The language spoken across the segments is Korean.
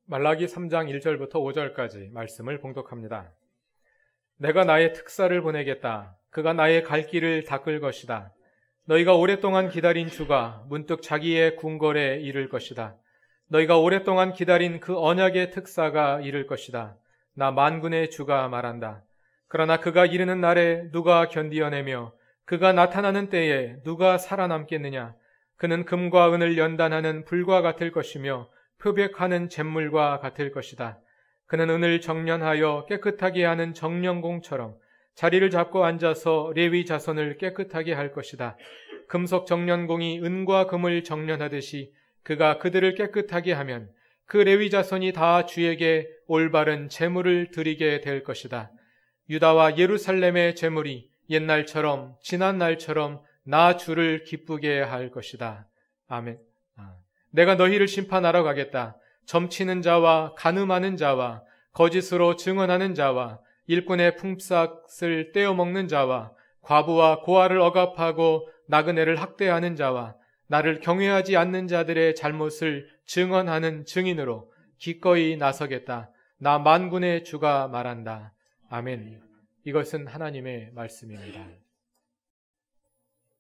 말라기 3장 1절부터 5절까지 말씀을 봉독합니다. 내가 나의 특사를 보내겠다. 그가 나의 갈 길을 닦을 것이다. 너희가 오랫동안 기다린 주가 문득 자기의 궁궐에 이를 것이다. 너희가 오랫동안 기다린 그 언약의 특사가 이를 것이다. 나 만군의 주가 말한다. 그러나 그가 이르는 날에 누가 견디어내며 그가 나타나는 때에 누가 살아남겠느냐. 그는 금과 은을 연단하는 불과 같을 것이며 표백하는 잿물과 같을 것이다. 그는 은을 정련하여 깨끗하게 하는 정련공처럼 자리를 잡고 앉아서 레위 자손을 깨끗하게 할 것이다. 금속 정련공이 은과 금을 정련하듯이 그가 그들을 깨끗하게 하면 그 레위 자손이 다 주에게 올바른 제물을 드리게 될 것이다. 유다와 예루살렘의 제물이 옛날처럼 지난 날처럼 나 주를 기쁘게 할 것이다. 아멘. 내가 너희를 심판하러 가겠다. 점치는 자와 간음하는 자와 거짓으로 증언하는 자와 일꾼의 품삯을 떼어먹는 자와 과부와 고아를 억압하고 나그네를 학대하는 자와 나를 경외하지 않는 자들의 잘못을 증언하는 증인으로 기꺼이 나서겠다. 나 만군의 주가 말한다. 아멘. 이것은 하나님의 말씀입니다.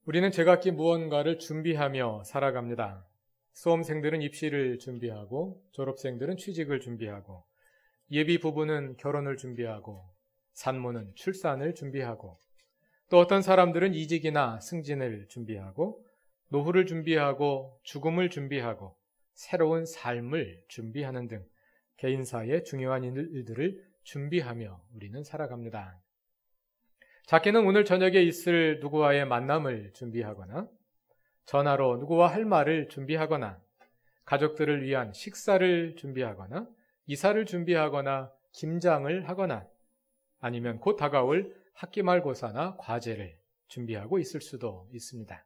우리는 제각기 무언가를 준비하며 살아갑니다. 수험생들은 입시를 준비하고 졸업생들은 취직을 준비하고 예비 부부는 결혼을 준비하고 산모는 출산을 준비하고 또 어떤 사람들은 이직이나 승진을 준비하고 노후를 준비하고 죽음을 준비하고 새로운 삶을 준비하는 등 개인사의 중요한 일들을 준비하며 우리는 살아갑니다. 작게는 오늘 저녁에 있을 누구와의 만남을 준비하거나 전화로 누구와 할 말을 준비하거나 가족들을 위한 식사를 준비하거나 이사를 준비하거나 김장을 하거나 아니면 곧 다가올 학기말고사나 과제를 준비하고 있을 수도 있습니다.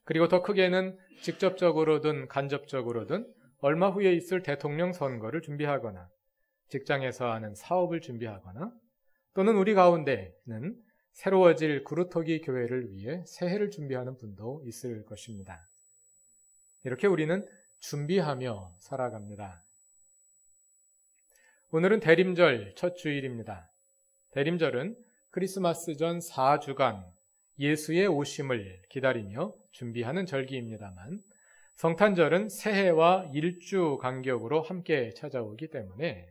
그리고 더 크게는 직접적으로든 간접적으로든 얼마 후에 있을 대통령 선거를 준비하거나 직장에서 하는 사업을 준비하거나 또는 우리 가운데는 새로워질 구루터기 교회를 위해 새해를 준비하는 분도 있을 것입니다. 이렇게 우리는 준비하며 살아갑니다. 오늘은 대림절 첫 주일입니다. 대림절은 크리스마스 전 4주간 예수의 오심을 기다리며 준비하는 절기입니다만 성탄절은 새해와 일주 간격으로 함께 찾아오기 때문에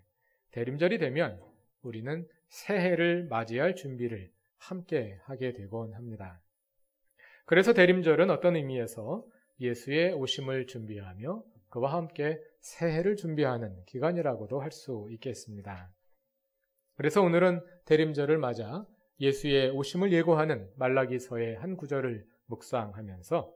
대림절이 되면 우리는 새해를 맞이할 준비를 함께 하게 되곤 합니다. 그래서 대림절은 어떤 의미에서 예수의 오심을 준비하며 그와 함께 새해를 준비하는 기간이라고도 할 수 있겠습니다. 그래서 오늘은 대림절을 맞아 예수의 오심을 예고하는 말라기서의 한 구절을 묵상하면서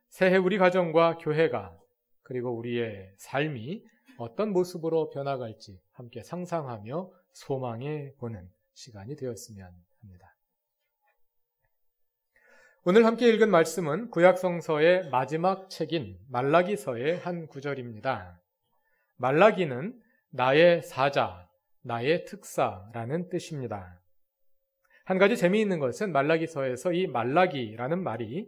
새해 우리 가정과 교회가 그리고 우리의 삶이 어떤 모습으로 변화갈지 함께 상상하며 소망해 보는 시간이 되었으면 합니다. 오늘 함께 읽은 말씀은 구약성서의 마지막 책인 말라기서의 한 구절입니다. 말라기는 나의 사자, 나의 특사라는 뜻입니다. 한 가지 재미있는 것은 말라기서에서 이 말라기라는 말이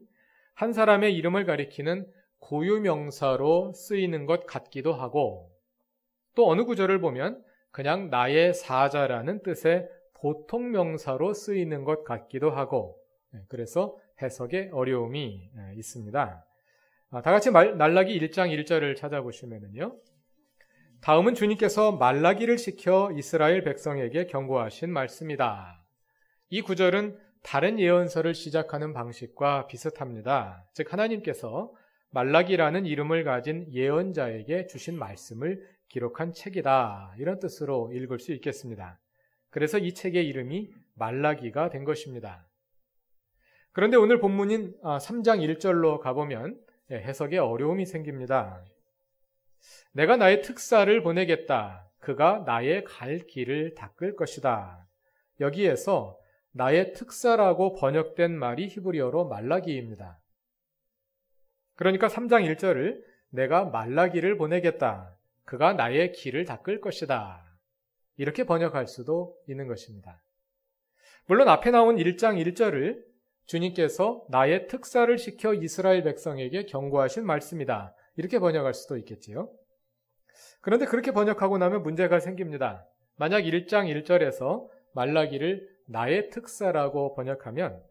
한 사람의 이름을 가리키는 고유명사로 쓰이는 것 같기도 하고 또 어느 구절을 보면 그냥 나의 사자라는 뜻의 보통명사로 쓰이는 것 같기도 하고 그래서 해석에 어려움이 있습니다. 다 같이 말라기 1장 1절을 찾아보시면요. 다음은 주님께서 말라기를 시켜 이스라엘 백성에게 경고하신 말씀이다. 이 구절은 다른 예언서를 시작하는 방식과 비슷합니다. 즉 하나님께서 말라기라는 이름을 가진 예언자에게 주신 말씀을 기록한 책이다. 이런 뜻으로 읽을 수 있겠습니다. 그래서 이 책의 이름이 말라기가 된 것입니다. 그런데 오늘 본문인 3장 1절로 가보면 해석에 어려움이 생깁니다. 내가 나의 특사를 보내겠다. 그가 나의 갈 길을 닦을 것이다. 여기에서 나의 특사라고 번역된 말이 히브리어로 말라기입니다. 그러니까 3장 1절을 내가 말라기를 보내겠다. 그가 나의 길을 닦을 것이다. 이렇게 번역할 수도 있는 것입니다. 물론 앞에 나온 1장 1절을 주님께서 나의 특사를 시켜 이스라엘 백성에게 경고하신 말씀이다. 이렇게 번역할 수도 있겠지요. 그런데 그렇게 번역하고 나면 문제가 생깁니다. 만약 1장 1절에서 말라기를 나의 특사라고 번역하면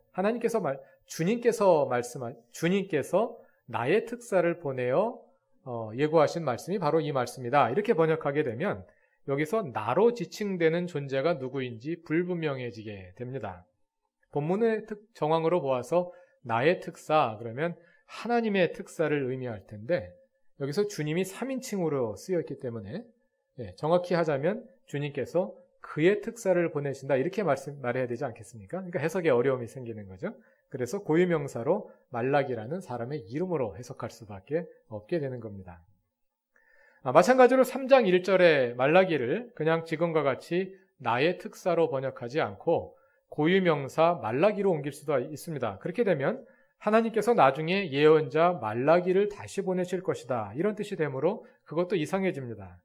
주님께서 나의 특사를 보내어 예고하신 말씀이 바로 이 말씀이다. 이렇게 번역하게 되면 여기서 나로 지칭되는 존재가 누구인지 불분명해지게 됩니다. 본문의 정황으로 보아서 나의 특사 그러면 하나님의 특사를 의미할 텐데 여기서 주님이 3인칭으로 쓰여있기 때문에 정확히 하자면 주님께서 그의 특사를 보내신다 이렇게 말해야 되지 않겠습니까? 그러니까 해석에 어려움이 생기는 거죠. 그래서 고유명사로 말라기라는 사람의 이름으로 해석할 수밖에 없게 되는 겁니다. 마찬가지로 3장 1절의 말라기를 그냥 지금과 같이 나의 특사로 번역하지 않고 고유명사 말라기로 옮길 수도 있습니다. 그렇게 되면 하나님께서 나중에 예언자 말라기를 다시 보내실 것이다. 이런 뜻이 되므로 그것도 이상해집니다.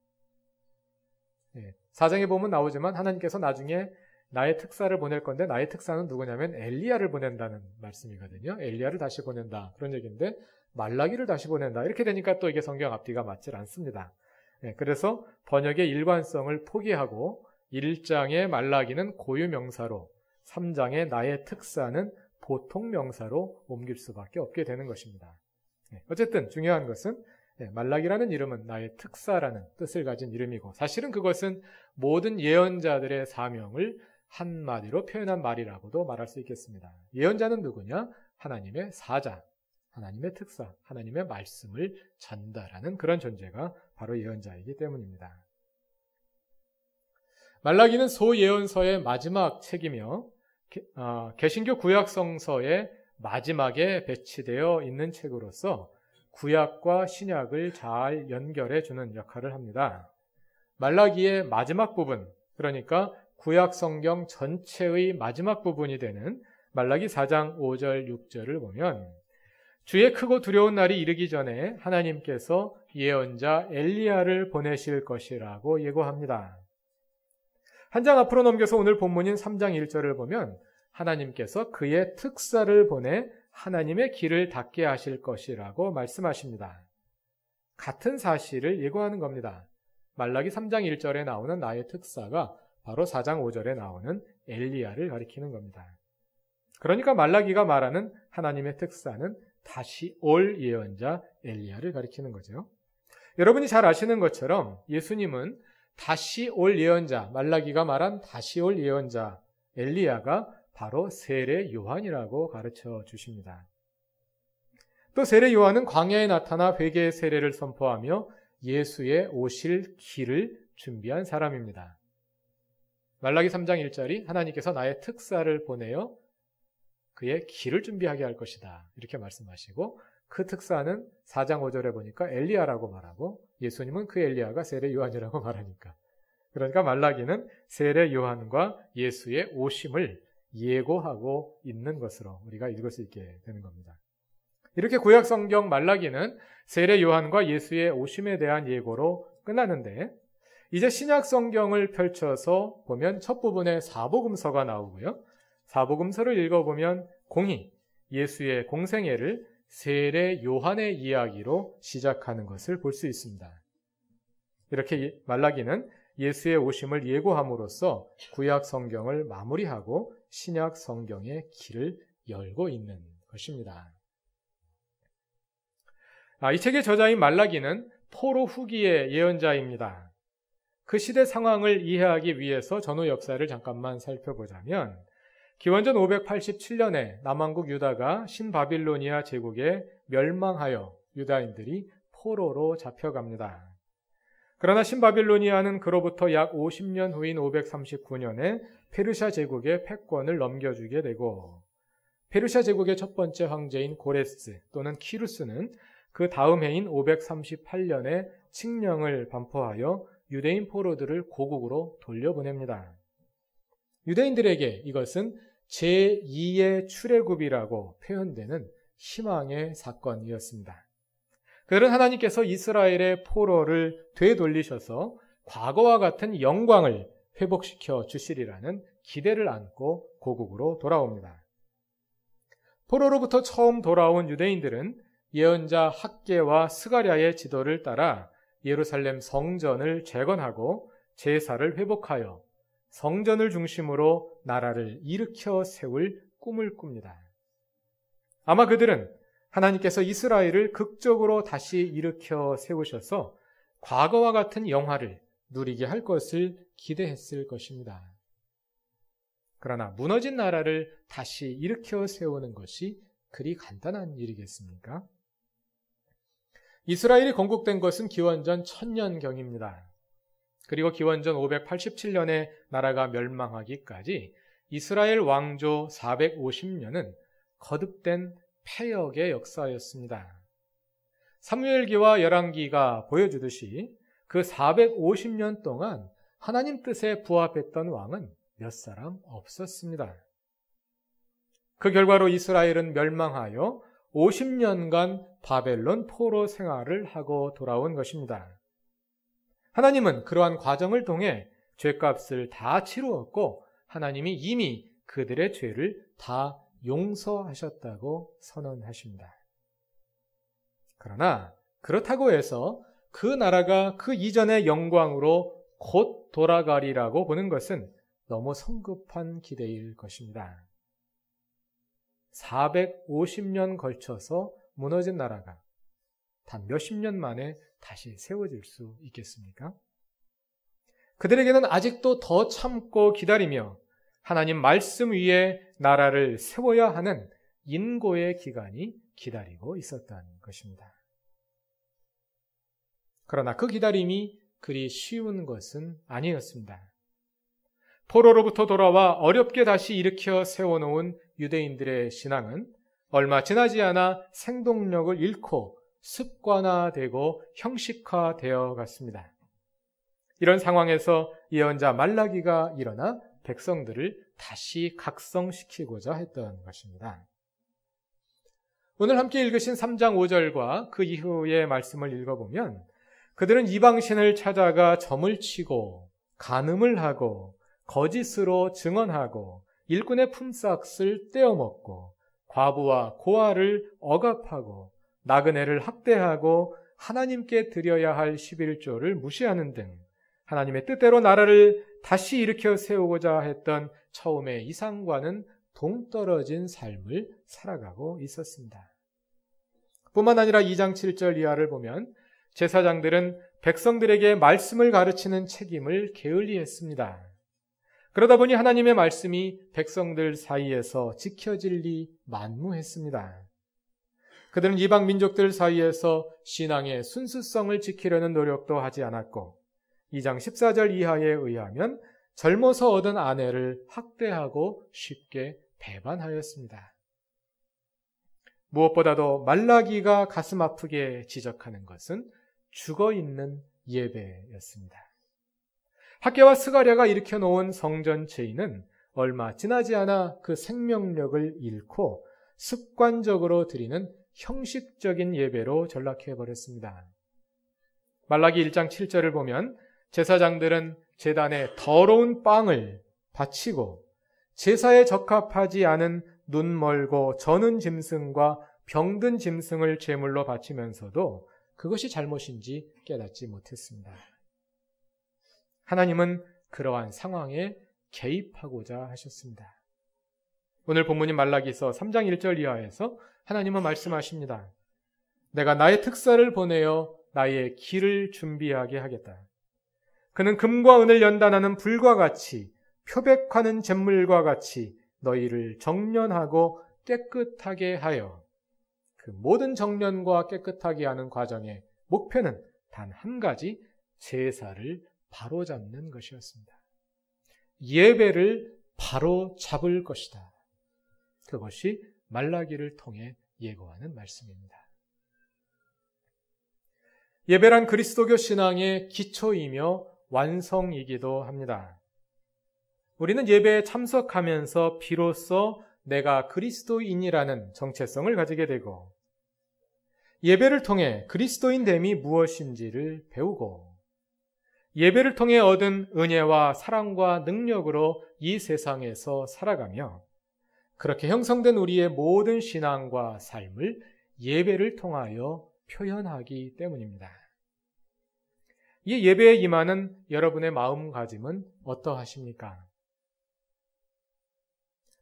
4장에 보면 나오지만 하나님께서 나중에 나의 특사를 보낼 건데 나의 특사는 누구냐면 엘리야를 보낸다는 말씀이거든요. 엘리야를 다시 보낸다. 그런 얘기인데 말라기를 다시 보낸다. 이렇게 되니까 또 이게 성경 앞뒤가 맞질 않습니다. 그래서 번역의 일관성을 포기하고 1장의 말라기는 고유명사로 3장의 나의 특사는 보통 명사로 옮길 수밖에 없게 되는 것입니다. 어쨌든 중요한 것은 말라기라는 이름은 나의 특사라는 뜻을 가진 이름이고 사실은 그것은 모든 예언자들의 사명을 한마디로 표현한 말이라고도 말할 수 있겠습니다. 예언자는 누구냐? 하나님의 사자, 하나님의 특사, 하나님의 말씀을 전달하는 그런 존재가 바로 예언자이기 때문입니다. 말라기는 소예언서의 마지막 책이며 개신교 구약성서의 마지막에 배치되어 있는 책으로서 구약과 신약을 잘 연결해 주는 역할을 합니다. 말라기의 마지막 부분, 그러니까 구약 성경 전체의 마지막 부분이 되는 말라기 4장 5절 6절을 보면 주의 크고 두려운 날이 이르기 전에 하나님께서 예언자 엘리야를 보내실 것이라고 예고합니다. 한 장 앞으로 넘겨서 오늘 본문인 3장 1절을 보면 하나님께서 그의 특사를 보내 하나님의 길을 닦게 하실 것이라고 말씀하십니다. 같은 사실을 예고하는 겁니다. 말라기 3장 1절에 나오는 나의 특사가 바로 4장 5절에 나오는 엘리야를 가리키는 겁니다. 그러니까 말라기가 말하는 하나님의 특사는 다시 올 예언자 엘리야를 가리키는 거죠. 여러분이 잘 아시는 것처럼 예수님은 다시 올 예언자, 말라기가 말한 다시 올 예언자 엘리야가 바로 세례 요한이라고 가르쳐 주십니다. 또 세례 요한은 광야에 나타나 회개의 세례를 선포하며 예수의 오실 길을 준비한 사람입니다. 말라기 3장 1절이 하나님께서 나의 특사를 보내어 그의 길을 준비하게 할 것이다. 이렇게 말씀하시고 그 특사는 4장 5절에 보니까 엘리야라고 말하고 예수님은 그 엘리야가 세례 요한이라고 말하니까. 그러니까 말라기는 세례 요한과 예수의 오심을 예고하고 있는 것으로 우리가 읽을 수 있게 되는 겁니다. 이렇게 구약 성경 말라기는 세례 요한과 예수의 오심에 대한 예고로 끝나는데 이제 신약 성경을 펼쳐서 보면 첫 부분에 사복음서가 나오고요. 사복음서를 읽어보면 공히 예수의 공생애를 세례 요한의 이야기로 시작하는 것을 볼 수 있습니다. 이렇게 말라기는 예수의 오심을 예고함으로써 구약 성경을 마무리하고 신약 성경의 길을 열고 있는 것입니다. 이 책의 저자인 말라기는 포로 후기의 예언자입니다. 그 시대 상황을 이해하기 위해서 전후 역사를 잠깐만 살펴보자면 기원전 587년에 남왕국 유다가 신바빌로니아 제국에 멸망하여 유다인들이 포로로 잡혀갑니다. 그러나 신바빌로니아는 그로부터 약 50년 후인 539년에 페르시아 제국의 패권을 넘겨주게 되고 페르시아 제국의 첫 번째 황제인 고레스 또는 키루스는 그 다음 해인 538년에 칙령을 반포하여 유대인 포로들을 고국으로 돌려보냅니다. 유대인들에게 이것은 제2의 출애굽이라고 표현되는 희망의 사건이었습니다. 그들은 하나님께서 이스라엘의 포로를 되돌리셔서 과거와 같은 영광을 회복시켜 주시리라는 기대를 안고 고국으로 돌아옵니다. 포로로부터 처음 돌아온 유대인들은 예언자 학개와 스가랴의 지도를 따라 예루살렘 성전을 재건하고 제사를 회복하여 성전을 중심으로 나라를 일으켜 세울 꿈을 꿉니다. 아마 그들은 하나님께서 이스라엘을 극적으로 다시 일으켜 세우셔서 과거와 같은 영화를 누리게 할 것을 기대했을 것입니다. 그러나 무너진 나라를 다시 일으켜 세우는 것이 그리 간단한 일이겠습니까? 이스라엘이 건국된 것은 기원전 1000년경입니다. 그리고 기원전 587년에 나라가 멸망하기까지 이스라엘 왕조 450년은 거듭된 패역의 역사였습니다. 사무엘기와 열왕기가 보여주듯이 그 450년 동안 하나님 뜻에 부합했던 왕은 몇 사람 없었습니다. 그 결과로 이스라엘은 멸망하여 50년간 바벨론 포로 생활을 하고 돌아온 것입니다. 하나님은 그러한 과정을 통해 죄값을 다 치루었고 하나님이 이미 그들의 죄를 다 용서하셨다고 선언하십니다. 그러나 그렇다고 해서 그 나라가 그 이전의 영광으로 곧 돌아가리라고 보는 것은 너무 성급한 기대일 것입니다. 450년 걸쳐서 무너진 나라가 단 몇십 년 만에 다시 세워질 수 있겠습니까? 그들에게는 아직도 더 참고 기다리며 하나님 말씀 위에 나라를 세워야 하는 인고의 기간이 기다리고 있었다는 것입니다. 그러나 그 기다림이 그리 쉬운 것은 아니었습니다. 포로로부터 돌아와 어렵게 다시 일으켜 세워놓은 유대인들의 신앙은 얼마 지나지 않아 생동력을 잃고 습관화되고 형식화되어 갔습니다. 이런 상황에서 예언자 말라기가 일어나 백성들을 다시 각성시키고자 했던 것입니다. 오늘 함께 읽으신 3장 5절과 그 이후의 말씀을 읽어보면 그들은 이방신을 찾아가 점을 치고 간음을 하고 거짓으로 증언하고 일꾼의 품삯을 떼어먹고 과부와 고아를 억압하고 나그네를 학대하고 하나님께 드려야 할 11조를 무시하는 등 하나님의 뜻대로 나라를 다시 일으켜 세우고자 했던 처음의 이상과는 동떨어진 삶을 살아가고 있었습니다. 뿐만 아니라 2장 7절 이하를 보면 제사장들은 백성들에게 말씀을 가르치는 책임을 게을리했습니다. 그러다 보니 하나님의 말씀이 백성들 사이에서 지켜질 리 만무했습니다. 그들은 이방 민족들 사이에서 신앙의 순수성을 지키려는 노력도 하지 않았고 2장 14절 이하에 의하면 젊어서 얻은 아내를 학대하고 쉽게 배반하였습니다. 무엇보다도 말라기가 가슴 아프게 지적하는 것은 죽어있는 예배였습니다. 학개와 스가랴가 일으켜놓은 성전체인은 얼마 지나지 않아 그 생명력을 잃고 습관적으로 드리는 형식적인 예배로 전락해버렸습니다. 말라기 1장 7절을 보면 제사장들은 제단에 더러운 빵을 바치고 제사에 적합하지 않은 눈 멀고 저는 짐승과 병든 짐승을 제물로 바치면서도 그것이 잘못인지 깨닫지 못했습니다. 하나님은 그러한 상황에 개입하고자 하셨습니다. 오늘 본문인 말라기서 3장 1절 이하에서 하나님은 말씀하십니다. 내가 나의 특사를 보내어 나의 길을 준비하게 하겠다. 그는 금과 은을 연단하는 불과 같이 표백하는 잿물과 같이 너희를 정련하고 깨끗하게 하여 그 모든 정련과 깨끗하게 하는 과정의 목표는 단 한 가지 제사를 바로잡는 것이었습니다. 예배를 바로잡을 것이다. 그것이 말라기를 통해 예고하는 말씀입니다. 예배란 그리스도교 신앙의 기초이며 완성이기도 합니다. 우리는 예배에 참석하면서 비로소 내가 그리스도인이라는 정체성을 가지게 되고 예배를 통해 그리스도인됨이 무엇인지를 배우고 예배를 통해 얻은 은혜와 사랑과 능력으로 이 세상에서 살아가며 그렇게 형성된 우리의 모든 신앙과 삶을 예배를 통하여 표현하기 때문입니다. 이 예배에 임하는 여러분의 마음가짐은 어떠하십니까?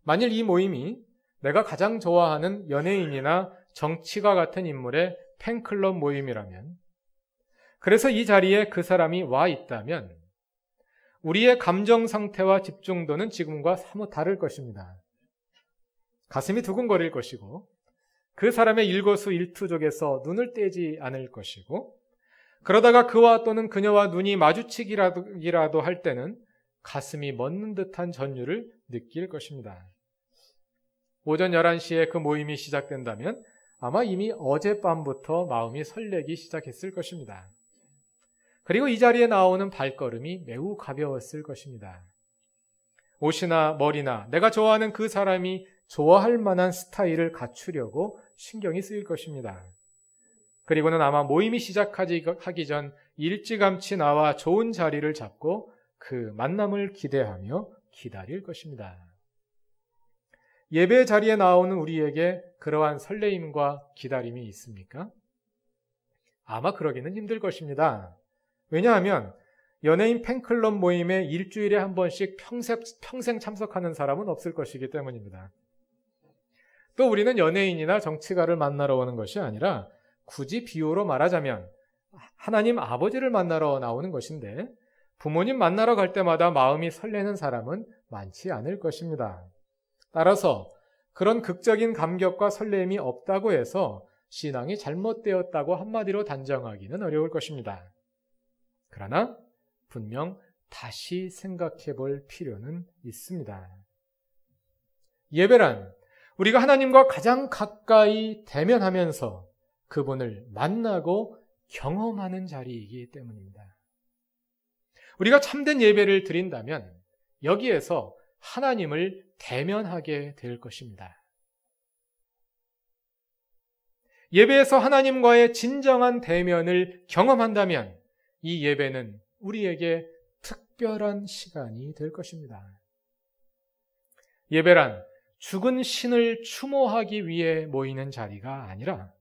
만일 이 모임이 내가 가장 좋아하는 연예인이나 정치가 같은 인물의 팬클럽 모임이라면, 그래서 이 자리에 그 사람이 와 있다면 우리의 감정 상태와 집중도는 지금과 사뭇 다를 것입니다. 가슴이 두근거릴 것이고 그 사람의 일거수일투족에서 눈을 떼지 않을 것이고, 그러다가 그와 또는 그녀와 눈이 마주치기라도 할 때는 가슴이 멎는 듯한 전율을 느낄 것입니다. 오전 11시에 그 모임이 시작된다면 아마 이미 어젯밤부터 마음이 설레기 시작했을 것입니다. 그리고 이 자리에 나오는 발걸음이 매우 가벼웠을 것입니다. 옷이나 머리나 내가 좋아하는 그 사람이 좋아할 만한 스타일을 갖추려고 신경이 쓰일 것입니다. 그리고는 아마 모임이 시작하기 전 일찌감치 나와 좋은 자리를 잡고 그 만남을 기대하며 기다릴 것입니다. 예배 자리에 나오는 우리에게 그러한 설레임과 기다림이 있습니까? 아마 그러기는 힘들 것입니다. 왜냐하면 연예인 팬클럽 모임에 일주일에 한 번씩 평생 참석하는 사람은 없을 것이기 때문입니다. 또 우리는 연예인이나 정치가를 만나러 오는 것이 아니라 굳이 비유로 말하자면 하나님 아버지를 만나러 나오는 것인데, 부모님 만나러 갈 때마다 마음이 설레는 사람은 많지 않을 것입니다. 따라서 그런 극적인 감격과 설렘이 없다고 해서 신앙이 잘못되었다고 한마디로 단정하기는 어려울 것입니다. 그러나 분명 다시 생각해 볼 필요는 있습니다. 예배란 우리가 하나님과 가장 가까이 대면하면서 그분을 만나고 경험하는 자리이기 때문입니다. 우리가 참된 예배를 드린다면 여기에서 하나님을 대면하게 될 것입니다. 예배에서 하나님과의 진정한 대면을 경험한다면 이 예배는 우리에게 특별한 시간이 될 것입니다. 예배란 죽은 신을 추모하기 위해 모이는 자리가 아니라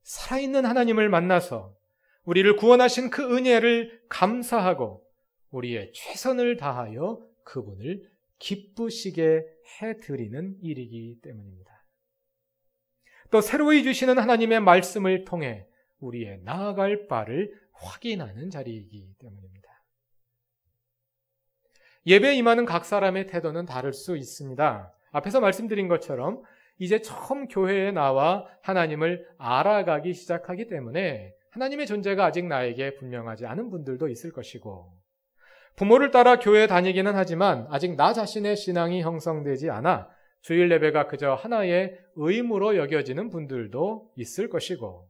살아있는 하나님을 만나서 우리를 구원하신 그 은혜를 감사하고 우리의 최선을 다하여 그분을 기쁘시게 해드리는 일이기 때문입니다. 또 새로이 주시는 하나님의 말씀을 통해 우리의 나아갈 바를 확인하는 자리이기 때문입니다. 예배에 임하는 각 사람의 태도는 다를 수 있습니다. 앞에서 말씀드린 것처럼 이제 처음 교회에 나와 하나님을 알아가기 시작하기 때문에 하나님의 존재가 아직 나에게 분명하지 않은 분들도 있을 것이고, 부모를 따라 교회에 다니기는 하지만 아직 나 자신의 신앙이 형성되지 않아 주일 예배가 그저 하나의 의무로 여겨지는 분들도 있을 것이고,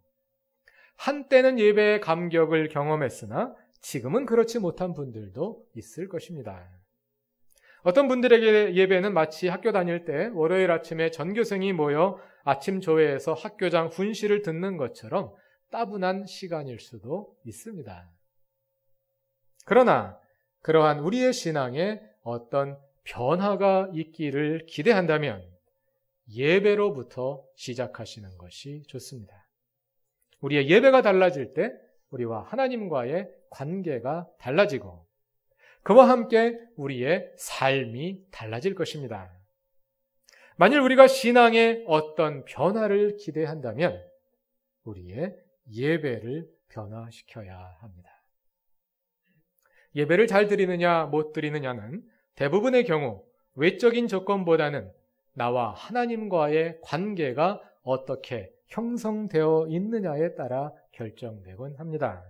한때는 예배의 감격을 경험했으나 지금은 그렇지 못한 분들도 있을 것입니다. 어떤 분들에게 예배는 마치 학교 다닐 때 월요일 아침에 전교생이 모여 아침 조회에서 학교장 훈시를 듣는 것처럼 따분한 시간일 수도 있습니다. 그러나 그러한 우리의 신앙에 어떤 변화가 있기를 기대한다면 예배로부터 시작하시는 것이 좋습니다. 우리의 예배가 달라질 때 우리와 하나님과의 관계가 달라지고 그와 함께 우리의 삶이 달라질 것입니다. 만일 우리가 신앙에 어떤 변화를 기대한다면 우리의 예배를 변화시켜야 합니다. 예배를 잘 드리느냐 못 드리느냐는 대부분의 경우 외적인 조건보다는 나와 하나님과의 관계가 어떻게 형성되어 있느냐에 따라 결정되곤 합니다.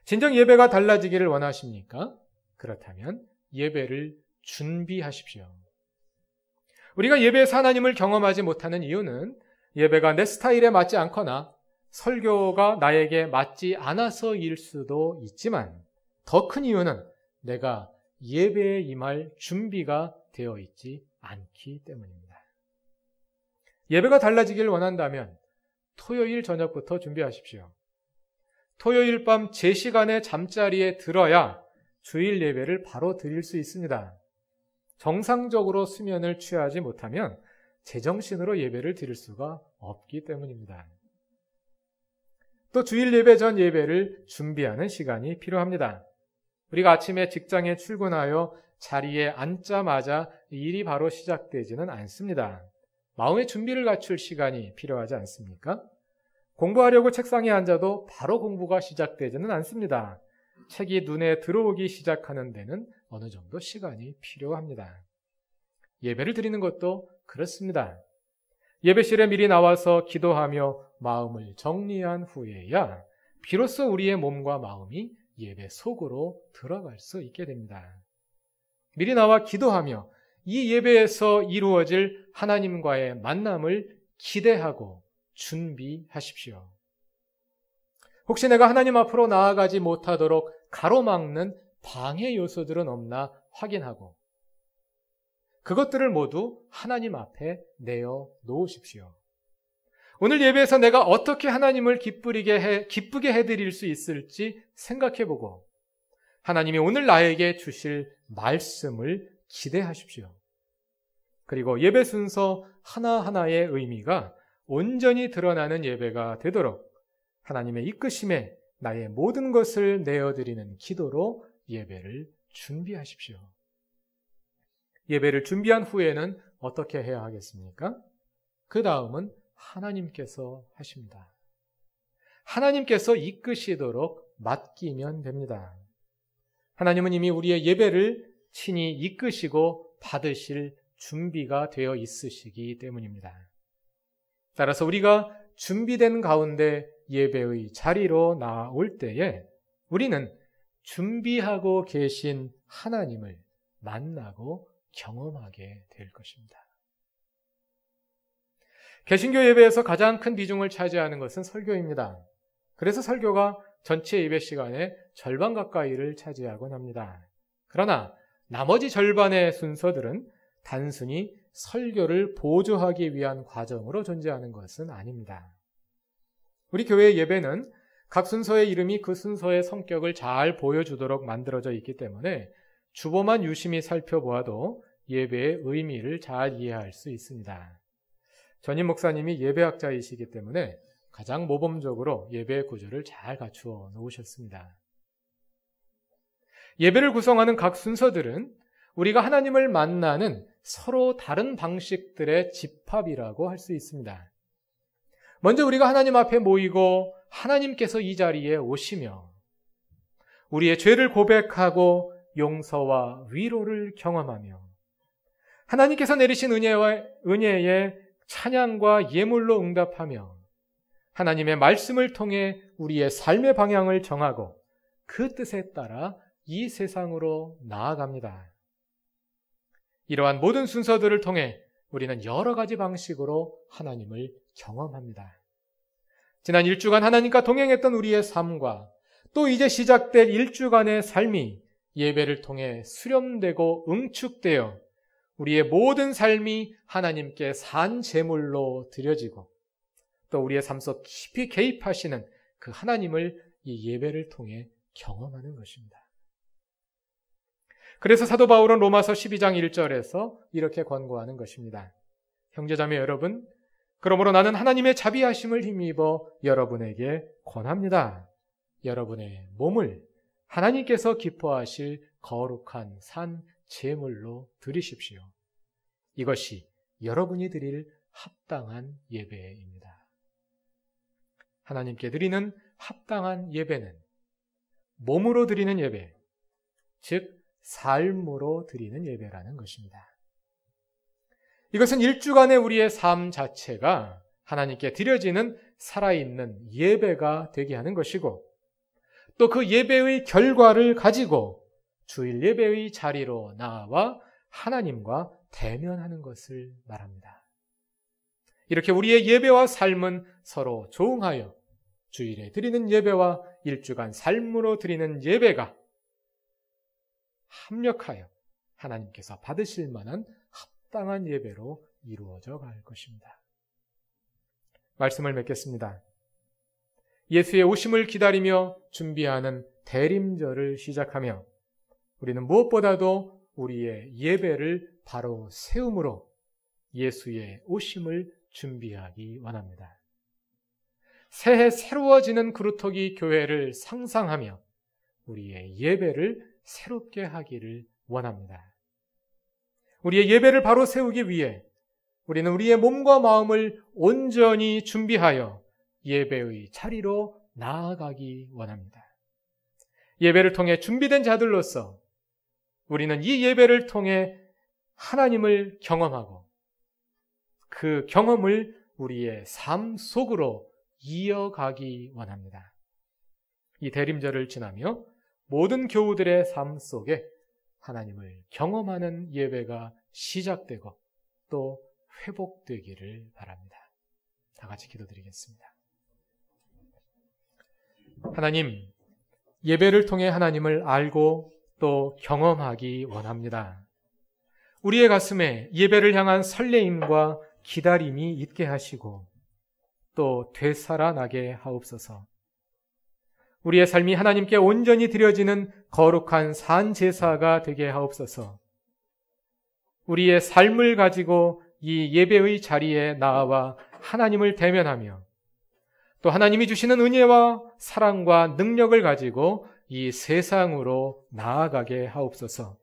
진정 예배가 달라지기를 원하십니까? 그렇다면 예배를 준비하십시오. 우리가 예배에서 하나님을 경험하지 못하는 이유는 예배가 내 스타일에 맞지 않거나 설교가 나에게 맞지 않아서일 수도 있지만 더 큰 이유는 내가 예배에 임할 준비가 되어 있지 않기 때문입니다. 예배가 달라지기를 원한다면 토요일 저녁부터 준비하십시오. 토요일 밤 제 시간에 잠자리에 들어야 주일 예배를 바로 드릴 수 있습니다. 정상적으로 수면을 취하지 못하면 제정신으로 예배를 드릴 수가 없기 때문입니다. 또 주일 예배 전 예배를 준비하는 시간이 필요합니다. 우리가 아침에 직장에 출근하여 자리에 앉자마자 일이 바로 시작되지는 않습니다. 마음의 준비를 갖출 시간이 필요하지 않습니까? 공부하려고 책상에 앉아도 바로 공부가 시작되지는 않습니다. 책이 눈에 들어오기 시작하는 데는 어느 정도 시간이 필요합니다. 예배를 드리는 것도 그렇습니다. 예배실에 미리 나와서 기도하며 마음을 정리한 후에야 비로소 우리의 몸과 마음이 예배 속으로 들어갈 수 있게 됩니다. 미리 나와 기도하며 이 예배에서 이루어질 하나님과의 만남을 기대하고 준비하십시오. 혹시 내가 하나님 앞으로 나아가지 못하도록 가로막는 방해 요소들은 없나 확인하고 그것들을 모두 하나님 앞에 내어 놓으십시오. 오늘 예배에서 내가 어떻게 하나님을 기쁘게 해드릴 수 있을지 생각해보고 하나님이 오늘 나에게 주실 말씀을 기대하십시오. 그리고 예배 순서 하나하나의 의미가 온전히 드러나는 예배가 되도록 하나님의 이끄심에 나의 모든 것을 내어드리는 기도로 예배를 준비하십시오. 예배를 준비한 후에는 어떻게 해야 하겠습니까? 그 다음은 하나님께서 하십니다. 하나님께서 이끄시도록 맡기면 됩니다. 하나님은 이미 우리의 예배를 친히 이끄시고 받으실 준비가 되어 있으시기 때문입니다. 따라서 우리가 준비된 가운데 예배의 자리로 나올 때에 우리는 준비하고 계신 하나님을 만나고 경험하게 될 것입니다. 개신교 예배에서 가장 큰 비중을 차지하는 것은 설교입니다. 그래서 설교가 전체 예배 시간의 절반 가까이를 차지하곤 합니다. 그러나 나머지 절반의 순서들은 단순히 설교를 보조하기 위한 과정으로 존재하는 것은 아닙니다. 우리 교회의 예배는 각 순서의 이름이 그 순서의 성격을 잘 보여주도록 만들어져 있기 때문에 주보만 유심히 살펴보아도 예배의 의미를 잘 이해할 수 있습니다. 전임 목사님이 예배학자이시기 때문에 가장 모범적으로 예배의 구조를 잘 갖추어 놓으셨습니다. 예배를 구성하는 각 순서들은 우리가 하나님을 만나는 서로 다른 방식들의 집합이라고 할 수 있습니다. 먼저 우리가 하나님 앞에 모이고 하나님께서 이 자리에 오시며 우리의 죄를 고백하고 용서와 위로를 경험하며 하나님께서 내리신 은혜의 찬양과 예물로 응답하며 하나님의 말씀을 통해 우리의 삶의 방향을 정하고 그 뜻에 따라 이 세상으로 나아갑니다. 이러한 모든 순서들을 통해 우리는 여러 가지 방식으로 하나님을 경험합니다. 지난 1주간 하나님과 동행했던 우리의 삶과 또 이제 시작될 1주간의 삶이 예배를 통해 수렴되고 응축되어 우리의 모든 삶이 하나님께 산 제물로 드려지고 또 우리의 삶 속 깊이 개입하시는 그 하나님을 이 예배를 통해 경험하는 것입니다. 그래서 사도 바울은 로마서 12장 1절에서 이렇게 권고하는 것입니다. 형제자매 여러분, 그러므로 나는 하나님의 자비하심을 힘입어 여러분에게 권합니다. 여러분의 몸을 하나님께서 기뻐하실 거룩한 산 제물로 드리십시오. 이것이 여러분이 드릴 합당한 예배입니다. 하나님께 드리는 합당한 예배는 몸으로 드리는 예배, 즉 삶으로 드리는 예배라는 것입니다. 이것은 1주간의 우리의 삶 자체가 하나님께 드려지는 살아있는 예배가 되게 하는 것이고 또 그 예배의 결과를 가지고 주일 예배의 자리로 나와 하나님과 대면하는 것을 말합니다. 이렇게 우리의 예배와 삶은 서로 조응하여 주일에 드리는 예배와 1주간 삶으로 드리는 예배가 합력하여 하나님께서 받으실 만한 합당한 예배로 이루어져 갈 것입니다. 말씀을 맺겠습니다. 예수의 오심을 기다리며 준비하는 대림절을 시작하며 우리는 무엇보다도 우리의 예배를 바로 세움으로 예수의 오심을 준비하기 원합니다. 새해 새로워지는 그루터기 교회를 상상하며 우리의 예배를 새롭게 하기를 원합니다. 우리의 예배를 바로 세우기 위해 우리는 우리의 몸과 마음을 온전히 준비하여 예배의 자리로 나아가기 원합니다. 예배를 통해 준비된 자들로서 우리는 이 예배를 통해 하나님을 경험하고 그 경험을 우리의 삶 속으로 이어가기 원합니다. 이 대림절을 지나며 모든 교우들의 삶 속에 하나님을 경험하는 예배가 시작되고 또 회복되기를 바랍니다. 다 같이 기도드리겠습니다. 하나님, 예배를 통해 하나님을 알고 또 경험하기 원합니다. 우리의 가슴에 예배를 향한 설레임과 기다림이 있게 하시고 또 되살아나게 하옵소서. 우리의 삶이 하나님께 온전히 드려지는 거룩한 산제사가 되게 하옵소서. 우리의 삶을 가지고 이 예배의 자리에 나아와 하나님을 대면하며 또 하나님이 주시는 은혜와 사랑과 능력을 가지고 이 세상으로 나아가게 하옵소서.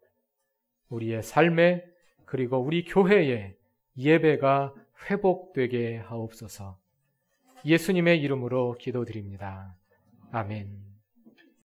우리의 삶에 그리고 우리 교회에 예배가 회복되게 하옵소서. 예수님의 이름으로 기도드립니다. 아멘.